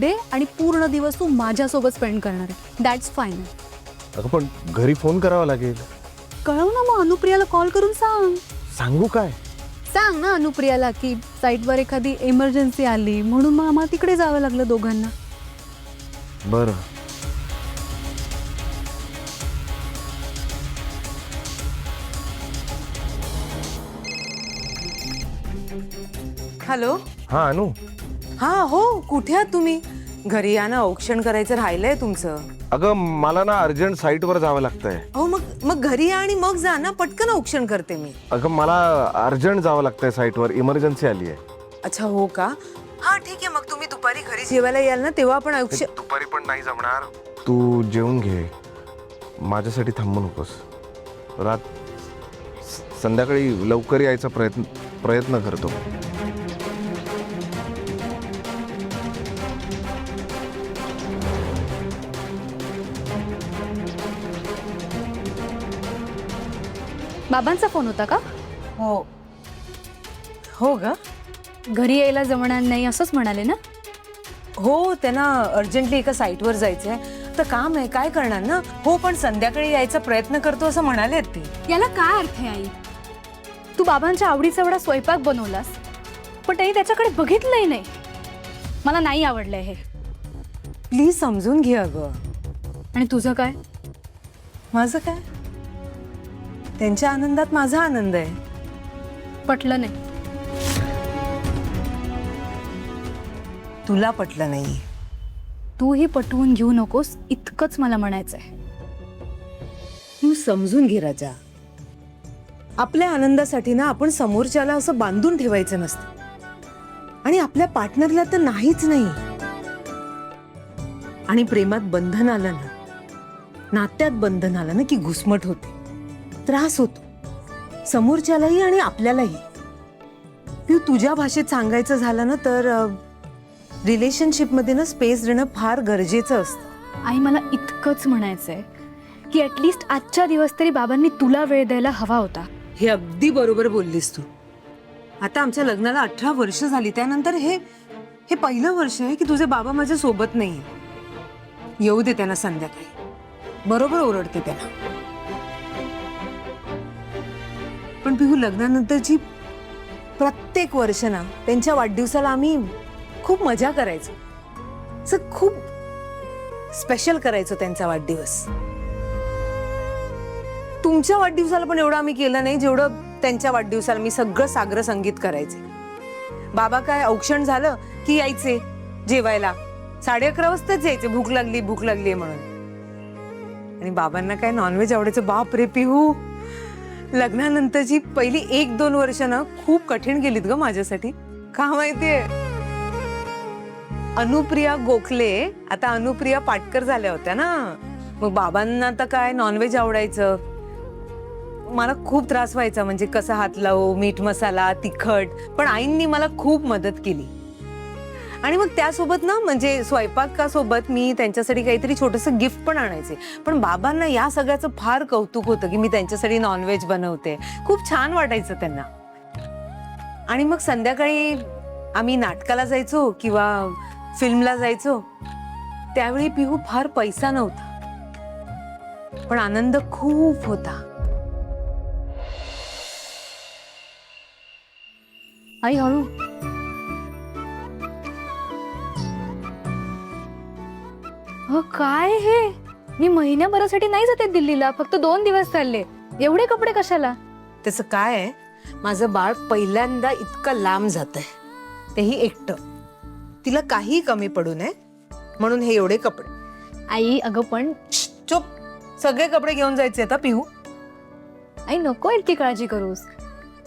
Day आणि पूर्ण दिवस तू माझ्यासोबत स्पेंड करणार आहे. That's fine. अगं पण घरी फोन करावा लागेल. कळव ना मग, अनुप्रियाला कॉल करून सांग. सांगू काय? सांग ना अनुप्रियाला की साईटवर एखादी इमर्जन्सी आली म्हणून मग आम्हाला तिकडे जावं लागलं दोघांना. बरं. हॅलो. हा अनु. हा हो, कुठे आहात तुम्ही? घरी या ना, औक्षण करायचं राहिलंय तुमचं. अगं मला ना अर्जंट साईटवर जावं लागतंय. हो मग घरी या आणि मग जा ना, पटकन औक्षण करते मी. अगं मला अर्जंट जावं लागतंय साईटवर, इमर्जन्सी आली आहे. अच्छा हो का? हा ठीक आहे, मग तुम्ही दुपारी घरी जेवायला याल ना, तेव्हा आपण औक्षण. दुपारी पण नाही जमणार. तू जेवून घे, माझ्यासाठी थांबू नकोस. संध्याकाळी लवकर यायचा प्रयत्न करतो. बाबांचा फोन होता का? हो हो ग. घरी यायला जमणार नाही असंच म्हणाले ना? हो, त्यांना अर्जंटली एका साईटवर जायचंय, तर काम आहे, काय करणार ना. हो पण संध्याकाळी यायचा प्रयत्न करतो असं म्हणालेत ते. याला काय अर्थ आहे आई? तू बाबांच्या आवडीचा एवढा स्वयंपाक बनवलास पण त्यांनी त्याच्याकडे बघितलंही नाही. मला नाही आवडलंय हे. प्लीज समजून घे अगं. आणि तुझं काय? माझं काय? त्यांच्या आनंदात माझा आनंद आहे. पटलं नाही. तुला पटलं नाही. तूही पटवून घेऊ नकोस इतकंच मला म्हणायचंय. तू समजून घे राजा. आपल्या आनंदासाठी ना आपण समोरच्याला असं बांधून ठेवायचं नसतं. आणि आपल्या पार्टनरला तर नाहीच नाही. आणि प्रेमात बंधन आलं ना, नात्यात बंधन आलं ना की घुसमट होते, त्रास होतो, समोरच्यालाही आणि आपल्यालाही. तू तुझ्या भाषेत सांगायचं झालं ना तर रिलेशनशिपमध्ये ना स्पेस देणं फार गरजेचं असतं. आई मला इतकंच म्हणायचंय की ऍटलिस्ट आजच्या दिवस तरी बाबांनी तुला वेळ द्यायला हवा होता. हे अगदी बरोबर बोललीस तू. आता आमच्या लग्नाला 18 वर्ष झाली, त्यानंतर हे पहिलं वर्ष आहे की तुझे बाबा माझ्या सोबत नाहीये. येऊ दे त्यांना संध्याकाळी, बरोबर ओरडते त्यांना. पण पिहू, लग्नानंतरची प्रत्येक वर्ष ना त्यांच्या वाढदिवसाला आम्ही खूप मजा करायचो. असं खूप स्पेशल करायचो त्यांचा वाढदिवस. तुमच्या वाढदिवसाला पण एवढं आम्ही केलं नाही जेवढं त्यांच्या वाढदिवसाला मी सगळं साग्र संगीत करायचे. बाबा काय औक्षण झालं की यायचे जेवायला, 11:30 वाजताच यायचे, भूक लागली म्हणून. आणि बाबांना काय नॉनव्हेज आवडायचं. बाप रे पिहू, लग्नानंतरची पहिली 1-2 वर्ष ना खूप कठीण गेलीत ग माझ्यासाठी. का माहितीये? अनुप्रिया गोखले आता अनुप्रिया पाटकर झाल्या होत्या ना. मग बाबांना आता काय नॉनव्हेज आवडायचं. मला खूप त्रास व्हायचा, म्हणजे कसा हात लावू, मीठ मसाला, तिखट. पण आईंनी मला खूप मदत केली. आणि मग त्यासोबत ना म्हणजे स्वयंपाकासोबत मी त्यांच्यासाठी काहीतरी छोटंसं गिफ्ट पण आणायचे. पण बाबांना या सगळ्याचं फार कौतुक होतं की मी त्यांच्यासाठी नॉनव्हेज बनवते. खूप छान वाटायचं त्यांना. आणि मग संध्याकाळी आम्ही नाटकाला जायचो किंवा फिल्मला जायचो. त्यावेळी पिहू फार पैसा नव्हता, पण आनंद खूप होता. आई हळू. काय हे? मी महिन्याभरासाठी नाही जाते दिल्लीला, फक्त 2 दिवस चालले. एवढे कपडे कशाला? त्याचं काय आहे, माझं बाळ पहिल्यांदा इतकं लांब जातंय, तेही एकटं. तिला काही कमी पडू नये म्हणून हे एवढे कपडे. आई अगं पण चुप, सगळे कपडे घेऊन जायचे आता पिहू. आई नको इतकी काळजी करूस,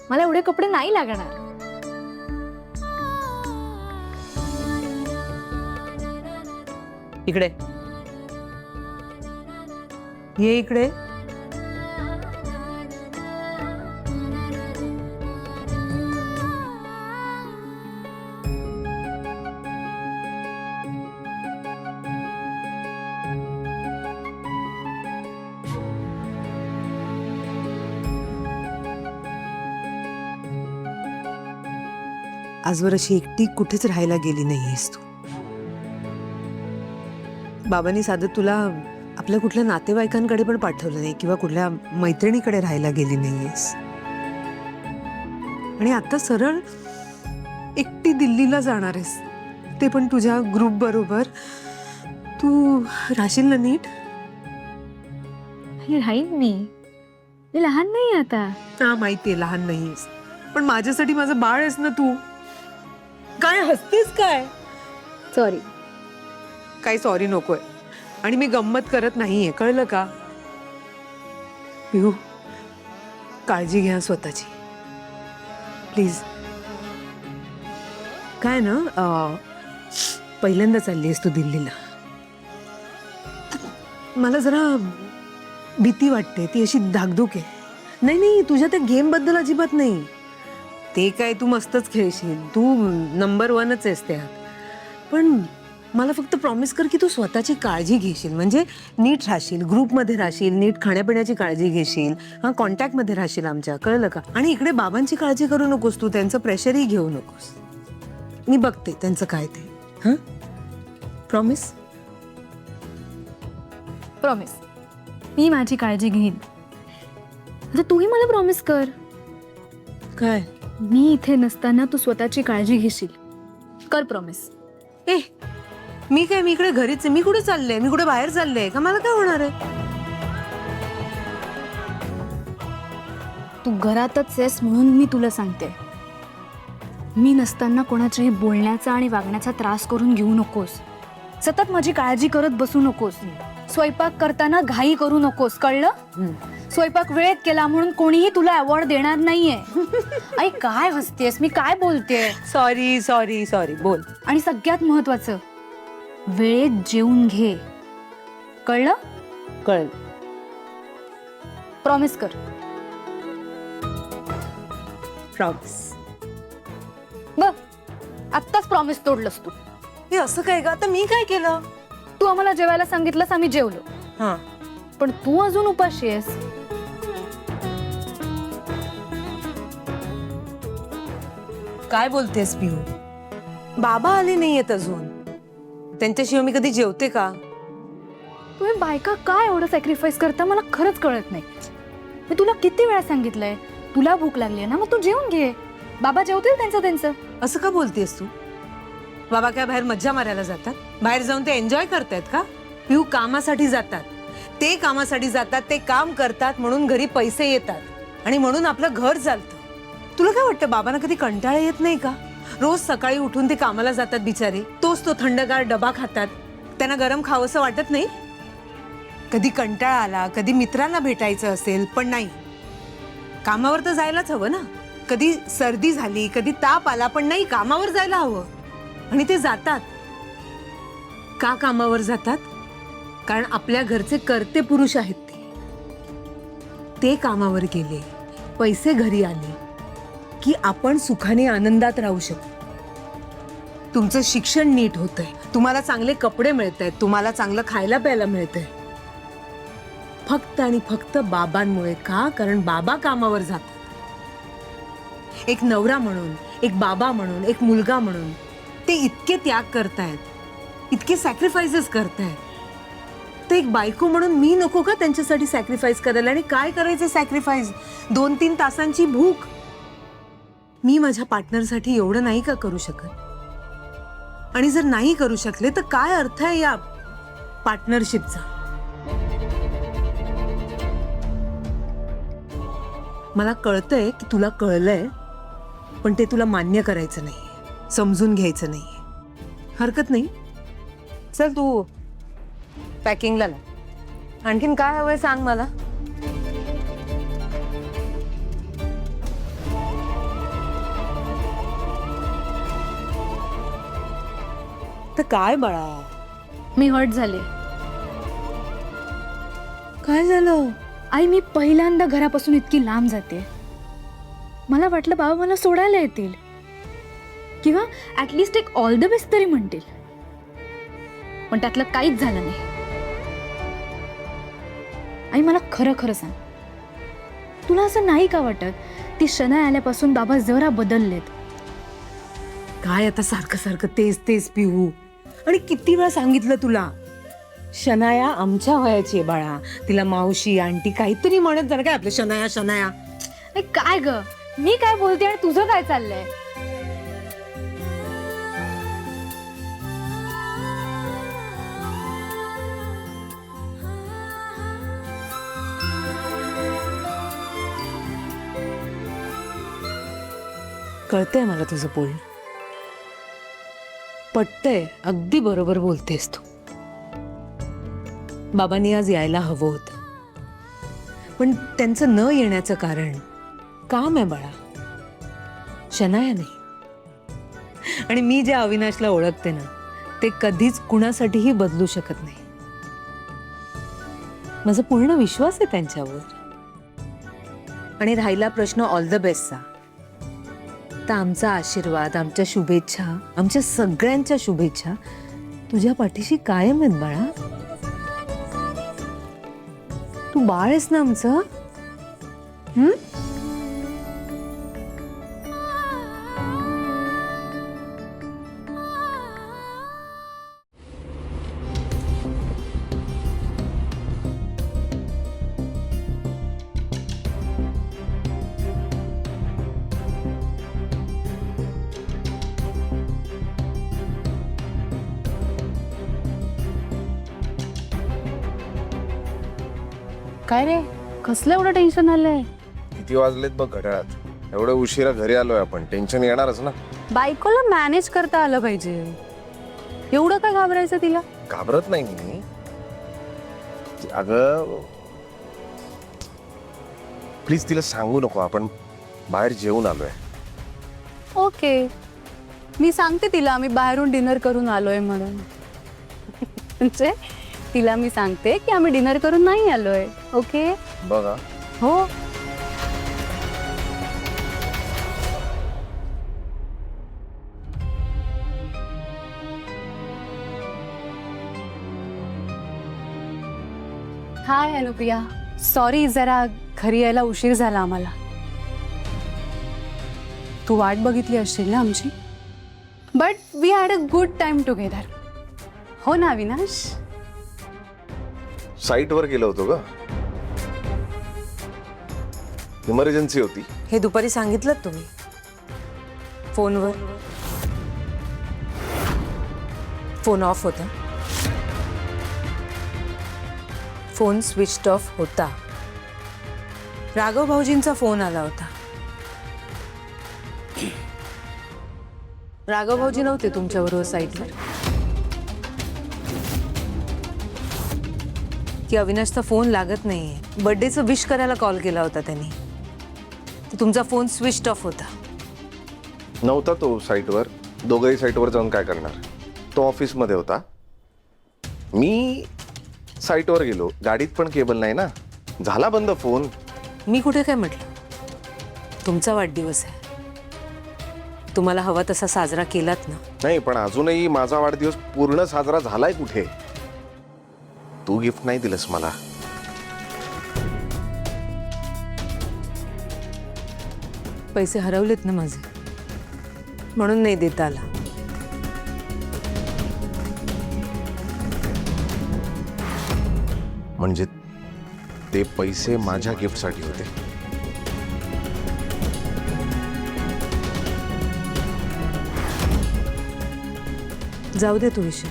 मला एवढे कपडे नाही लागणार. इकडे ये, इकडे. आजवर अशी एकटी कुठेच राहायला गेली नाहीयेस तू. बाबांनी साधं तुला आपल्या कुठल्या नातेवाईकांकडे पण पाठवलं नाही किंवा कुठल्या मैत्रिणीकडे राहायला गेली नाहीयेस. आणि आता सरळ एकटी दिल्लीला जाणार आहेस, ते पण तुझ्या ग्रुप बरोबर. तू राहशील ना नीट? राहीन मी लहान नाही आता. हा माहितीये लहान नाहीस, पण माझ्यासाठी माझं बाळ आहेस ना तू. काय हसतेस काय? सॉरी. काही सॉरी नकोय. आणि मी गंमत करत नाहीये, कळलं का? पिहू, काळजी घ्या स्वतःची प्लीज. काय ना पहिल्यांदा चाललीस तू दिल्लीला. मला जरा भीती वाटते, ती अशी धाकधूक आहे. नाही तुझ्या त्या गेम बद्दल अजिबात नाही. ते काय तू मस्तच खेळशील, तू नंबर 1च आहेस त्यात. पण मला फक्त प्रॉमिस कर की तू स्वतःची काळजी घेशील, म्हणजे नीट राहशील, ग्रुपमध्ये राहशील, नीट खाण्यापिण्याची काळजी घेशील, हा कॉन्टॅक्टमध्ये राहशील आमच्या, कळलं का? आणि इकडे बाबांची काळजी करू नकोस तू, त्यांचं प्रेशरही घेऊ नकोस. मी बघते त्यांचं काय ते. हां, प्रॉमिस? प्रॉमिस. मी माझी काळजी घेईन. आता तूही मला प्रॉमिस कर. काय? मी इथे नसताना तू स्वतःची काळजी घेशील. कर प्रॉमिस. मी इकडे घरीच आहे. मी कुठे चालले? मी कुठे बाहेर चालले का? मला काय होणार आहे? तू घरातच आहेस म्हणून मी तुला सांगते, मी नसताना कोणाच्याही बोलण्याचा आणि वागण्याचा त्रास करून घेऊ नकोस. सतत माझी काळजी करत बसू नकोस. स्वयंपाक करताना घाई करू नकोस, कळलं? स्वयंपाक वेळेत केला म्हणून कोणीही तुला अवॉर्ड देणार नाहीये. आई काय हसतेस? मी काय बोलतेय? Sorry sorry sorry. बोल. आणि सगळ्यात महत्वाचं, वेळेत जेवून घे, कळलं? कळलं. प्रॉमिस कर. प्रॉमिस. बघ, आत्ताच प्रॉमिस तोडलंस तू. हे असं काय का? आता मी काय केलं? तू आम्हाला जेवायला सांगितलंस, आम्ही जेवलो. हां, पण तू अजून उपाशी आहेस. काय बोलतेस पिहू? बाबा आले नाहीयेत अजून, त्यांच्याशिवाय मी कधी जेवते का? तुम्ही बायका काय एवढं सॅक्रिफाईस करता मला खरंच कळत नाही. मी तुला किती वेळा सांगितलंय, तुला भूक लागली ना, मग तू जेवून घे. बाबा जेवतील त्यांचं. असं का बोलतेस तू? बाबा काय बाहेर मज्जा मारायला जातात? बाहेर जाऊन ते एन्जॉय करतायत का? पिहू, कामासाठी जातात. ते कामासाठी जातात, ते काम करतात म्हणून घरी पैसे येतात आणि म्हणून आपलं घर चालतं. तुला काय वाटतं बाबांना कधी कंटाळा येत नाही का? रोज सकाळी उठून ते कामाला जातात बिचारे, तोच तो थंडगार डबा खातात. त्यांना गरम खावंसं वाटत नाही? कधी कंटाळा आला, कधी मित्रांना भेटायचं असेल, पण नाही, कामावर तर जायलाच हवं ना. कधी सर्दी झाली, कधी ताप आला, पण नाही, कामावर जायला हवं. आणि ते जातात. का कामावर जातात? कारण आपल्या घरचे कर्ते पुरुष आहेत. ते कामावर गेले, पैसे घरी आले की आपण सुखाने आनंदात राहू शकतो. तुमचं शिक्षण नीट होतंय, तुम्हाला चांगले कपडे मिळतायत, तुम्हाला चांगलं खायला प्यायला मिळतंय, फक्त आणि फक्त बाबांमुळे. का? कारण बाबा कामावर जातात. एक नवरा म्हणून, एक बाबा म्हणून, एक मुलगा म्हणून ते इतके त्याग करतायत, इतके सॅक्रिफाइसेस करतायत. तर एक बायको म्हणून मी नको का त्यांच्यासाठी सॅक्रिफाईस करायला? आणि काय करायचं सॅक्रिफाईस? 2-3 तासांची भूक. मी माझ्या पार्टनरसाठी एवढं नाही का करू शकत? आणि जर नाही करू शकले तर काय अर्थ आहे या पार्टनरशिपचा? मला कळतंय की तुला कळलंय, पण ते तुला मान्य करायचं नाहीये, समजून घ्यायचं नाहीये. हरकत नाही, चल तू पॅकिंगला लाग. आणखीन काय हवंय सांग मला. तर काय बाळा? मी हर्ट झाले. काय झालं? आई, मी पहिल्यांदा घरापासून इतकी लांब जाते. मला वाटलं बाबा मला सोडायला येतील किंवा ऍटलिस्ट एक ऑल द बेस्ट तरी म्हणतील, पण त्यातलं काहीच झालं नाही. आई, मला खरं खरं सांग, तुला असं नाही का वाटत ती शनाई आल्यापासून बाबा जरा बदललेत? काय आता सारखं सारखं तेच तेच पिहू. आणि किती वेळा सांगितलं तुला, शनाया आमच्या वयाची आहे बाळा. तिला मावशी आंटी काहीतरी म्हणत जरा काय आपलं शनाया शनाया. अरे काय ग, मी काय बोलते आणि तुझं काय चाललंय? कळतंय मला तुझं बोलणं, पटतंय, अगदी बरोबर बोलतेस तू. बाबांनी आज यायला हवं होतं, पण त्यांचं न येण्याचं कारण काम आहे बाळा, शनाया नाही. आणि मी जे अविनाशला ओळखते ना, ते कधीच कुणासाठीही बदलू शकत नाही. माझा पूर्ण विश्वास आहे त्यांच्यावर. आणि राहिला प्रश्न ऑल द बेस्टचा, तर आमचा आशीर्वाद, आमच्या शुभेच्छा, आमच्या सगळ्यांच्या शुभेच्छा तुझ्या पाठीशी कायम आहेत बाळा. तू बाळ आहेस ना आमचं. काय रे, कसलं एवढं टेन्शन आलंय? किती वाजलेत बघ घड्याळात. एवढं उशिरा घरी आलोय आपण, टेन्शन येणारच ना. बायकोला मॅनेज करता आलं पाहिजे, एवढं काय घाबरायचं तिला? घाबरत नाही मी. अगं प्लीज तिला सांगू नको, आपण बाहेर जेवून आलोय. ओके, मी सांगते तिला आम्ही बाहेरून डिनर करून आलोय म्हणून. म्हणजे तिला मी सांगते की आम्ही डिनर करून नाही आलोय. ओके बघा. हो. हाय अनुप्रिया, सॉरी जरा घरी यायला उशीर झाला आम्हाला. तू वाट बघितली असशील ना आमची, but we had a good time together. हो ना अविनाश? साईट वर गेलो होतो ग, इमर्जन्सी होती. हे दुपारी सांगितलं तुम्ही फोनवर. फोन ऑफ होता, फोन स्विच ऑफ होता. राघव भाऊजींचा फोन आला होता. राघव भाऊजी नव्हते तुमच्याबरोबर साईटवर? की अविनाशचा फोन लागत नाहीये, बर्थडेचं विश करायला कॉल केला होता त्यांनी, तर तुमचा फोन स्विच ऑफ होता. नव्हता तो साईटवर. दोघंही साईटवर जाऊन काय करणार, तो ऑफिसमध्ये होता. मी साईटवर गेलो, गाडीत पण केबल नाही ना, झाला बंद फोन. मी कुठे काय म्हटलं? तुमचा वाढदिवस आहे, तुम्हाला हवा तसा साजरा केलात ना. नाही, पण अजूनही माझा वाढदिवस पूर्ण साजरा झालाय कुठे? तू गिफ्ट नाही दिलंस मला. पैसे हरवलेत ना माझे, म्हणून नाही देता आला. म्हणजे ते पैसे माझ्या गिफ्टसाठी होते. जाऊ दे तू विषय.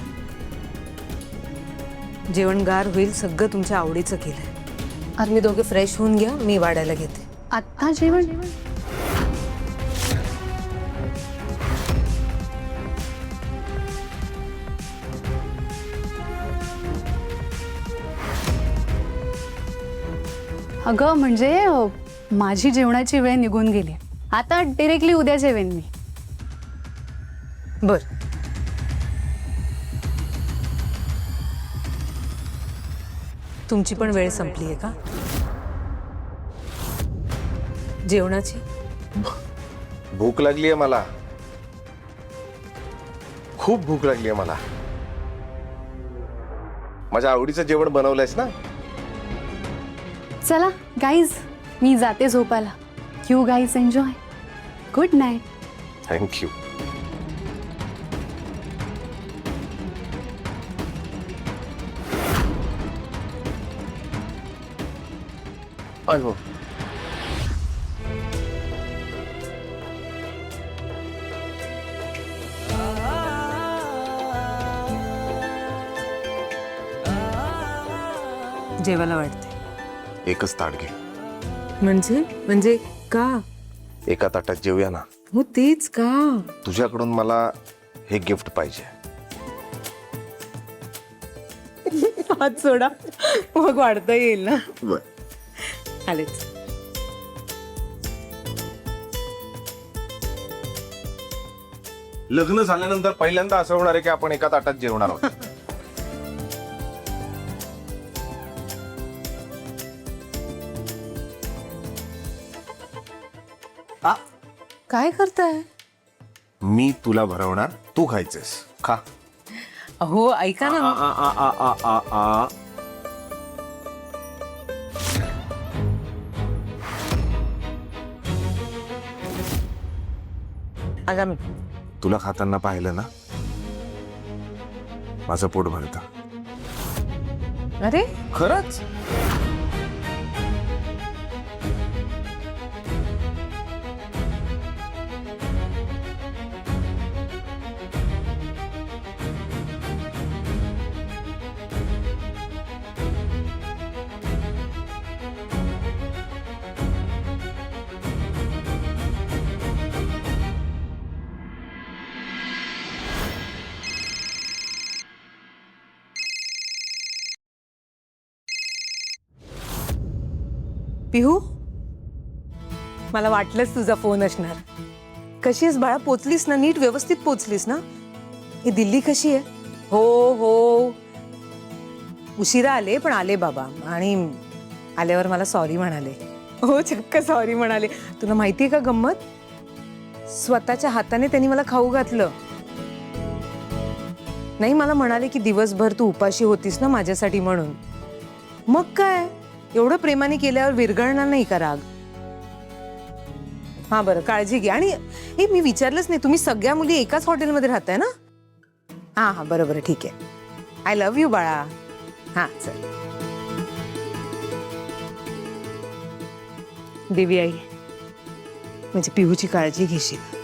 जेवण गार होईल, सगळं तुमच्या आवडीचं केलंय. आज मी दोघे फ्रेश होऊन घ्या, मी वाढायला घेते. आत्ता जेवण? अगं म्हणजे माझी जेवणाची वेळ निघून गेली, आता डिरेक्टली उद्या जेवेन मी. बर, तुमची पण वेळ संपली आहे का जेवणाची? भूक लागली आहे मला, खूप भूक लागली आहे मला. माझ्या आवडीचं जेवण बनवलंयस ना. चला गाईज, मी जाते झोपायला. You guys enjoy. Good night. Thank you. अयो. जेवायला वाटते. एकच ताट घे. म्हणजे म्हणजे का? एका ताटात जेवूया ना. हो तेच का? तुझ्याकडून मला हे गिफ्ट पाहिजे. हात सोडा, मग वाढता येईल ना. बर. आलेच. लग्न झाल्यानंतर पहिल्यांदा असं होणार आहे की आपण एका ताटात जेवणार आहोत. काय करताय? मी तुला भरवणार, तू खायचेस. खा. अहो ऐका ना. आगामी. तुला खाताना पाहिलं ना, माझं पोट भरतं. अरे खरंच. पिहू, मला वाटलंच तुझा फोन असणार. कशी आहेस बाळा? पोचलीस ना? नीट व्यवस्थित पोचलीस ना? ही दिल्ली कशी आहे? हो हो, उशिरा आले पण आले बाबा. आणि आल्यावर मला सॉरी म्हणाले. हो चक्क सॉरी म्हणाले. तुला माहितीये का गंमत? स्वतःच्या हाताने त्यांनी मला खाऊ घातलं. नाही, मला म्हणाले की दिवसभर तू उपाशी होतीस ना माझ्यासाठी म्हणून. मग काय, एवढं प्रेमाने केल्यावर विरघळणार नाही का राग? हा बरं, काळजी घ्या. आणि हे मी विचारलंच नाही, तुम्ही सगळ्या मुली एकाच हॉटेलमध्ये राहताय ना? हा हा बरोबर, ठीक आहे. आय लव्ह यू बाळा. हा चल. देवी आई, म्हणजे पिहूची काळजी घेशील.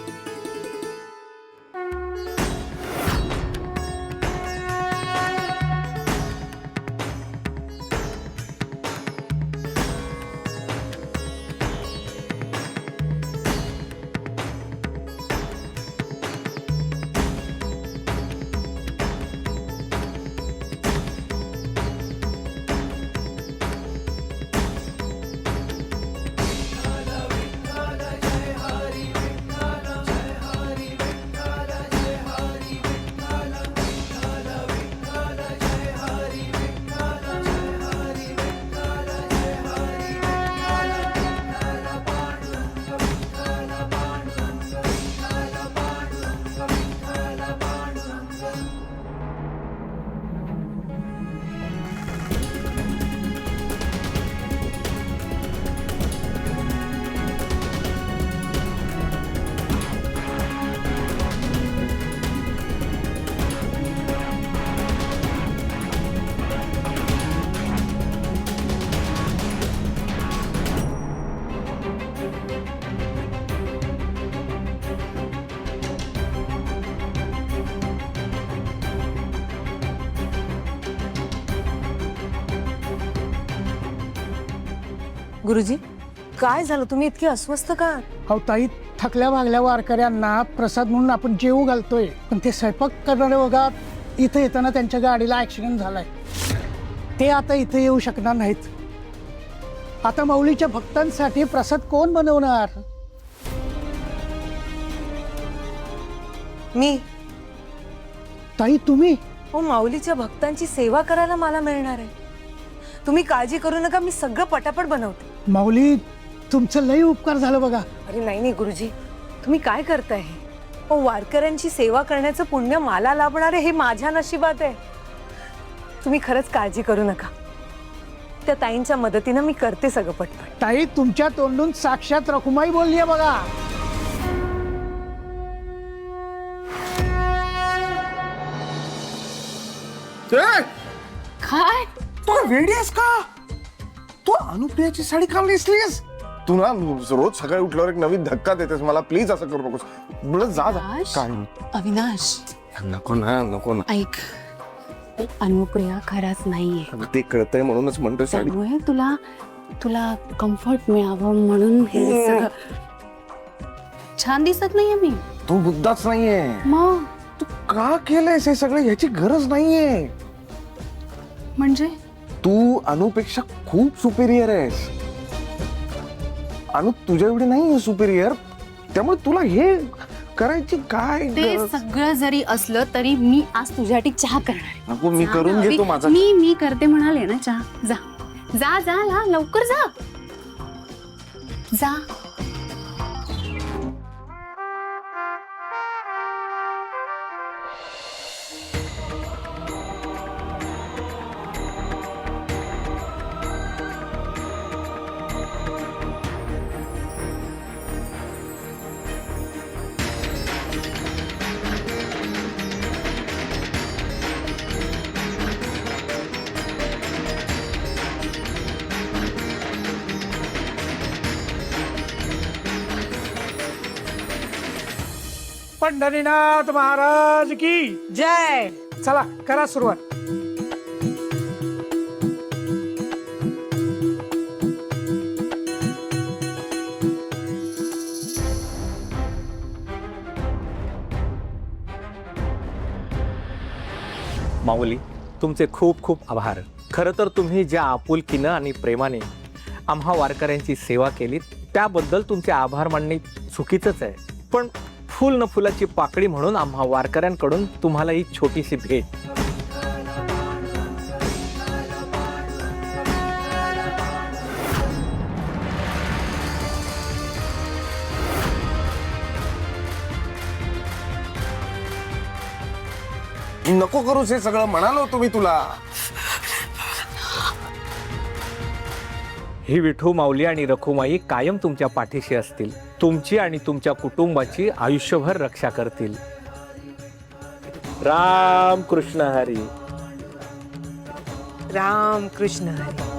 गुरुजी, काय झालं? तुम्ही इतके अस्वस्थ का? अहो ताई, थकल्या भागल्या वारकऱ्यांना प्रसाद म्हणून आपण जेवू घालतोय, पण ते स्वयंपाक करणारे बघा, इथं येताना त्यांच्या गाडीला ऍक्सिडेंट झालाय. ते आता इथे येऊ शकणार नाहीत. आता माऊलीच्या भक्तांसाठी प्रसाद कोण बनवणार? मी. ताई तुम्ही? हो, माऊलीच्या भक्तांची सेवा करायला मला मिळणार आहे. तुम्ही काळजी करू नका, मी सगळं पटापट बनवते. माऊली, तुमचं लई उपकार झालं बघा. अरे नाही नाही गुरुजी, तुम्ही काय करताय? हो, वारकऱ्यांची सेवा करण्याचं पुण्य मला लाभणार आहे, हे माझ्या नशिबात आहे. तुम्ही खरंच काळजी करू नका. त्या ताईंच्या मदतीनं मी करते सगळं पटपट. ताई, तुमच्या तोंडून साक्षात रखुमाई बोलली आहे बघा. काय? तू वेडी आहेस का? तू अनुप्रियाची साडी का नेसलीस? तू ना रोज सकाळी उठल्यावर एक नवीन धक्का देतेस मला. प्लीज असं करू नकोस. बरं जा जा. अविनाश? काय अविनाश नको ना, नको ना. ऐक, अनुप्रिया खराच नाहीये. ते कळतंय म्हणूनच म्हणतोय साडी. त्यामुळे तुला तुला कम्फर्ट मिळावं म्हणून हे सगळं. छान दिसत नाहीये मी? तो मुद्दाच नाहीये. मग तू का केलंयस हे सगळं? याची गरज नाहीये. म्हणजे तू अनुपेक्षा खूप सुपेरियर आहेस. अनु तुझ्या एवढी नाही सुपेरियर, त्यामुळे तुला हे करायची काय ते गरज? सगळं जरी असलं तरी मी आज तुझ्यासाठी चहा करणार आहे. नको, मी जा करून ना, घेतो माझा. मी करते म्हणाले ना चहा. जा जा जा ला, लवकर जा जा. पंढरीनाथ महाराज की जय. चला करा सुरुवात. माऊली, तुमचे खूप खूप आभार. खरं तर तुम्ही ज्या आपुलकीनं आणि प्रेमाने आम्हा वारकऱ्यांची सेवा केली त्याबद्दल तुमचे आभार मानणे चुकीचंच आहे. पण फुल न फुलाची पाकळी म्हणून आम्हा वारकऱ्यांकडून तुम्हाला ही छोटीशी भेट. नको करूस हे सगळं, म्हणालो होतो मी तुला. ही विठू माऊली आणि रखुमाई कायम तुमच्या पाठीशी असतील. तुमची आणि तुमच्या कुटुंबाची आयुष्यभर रक्षा करतील. राम कृष्ण हरी. राम कृष्ण हरी.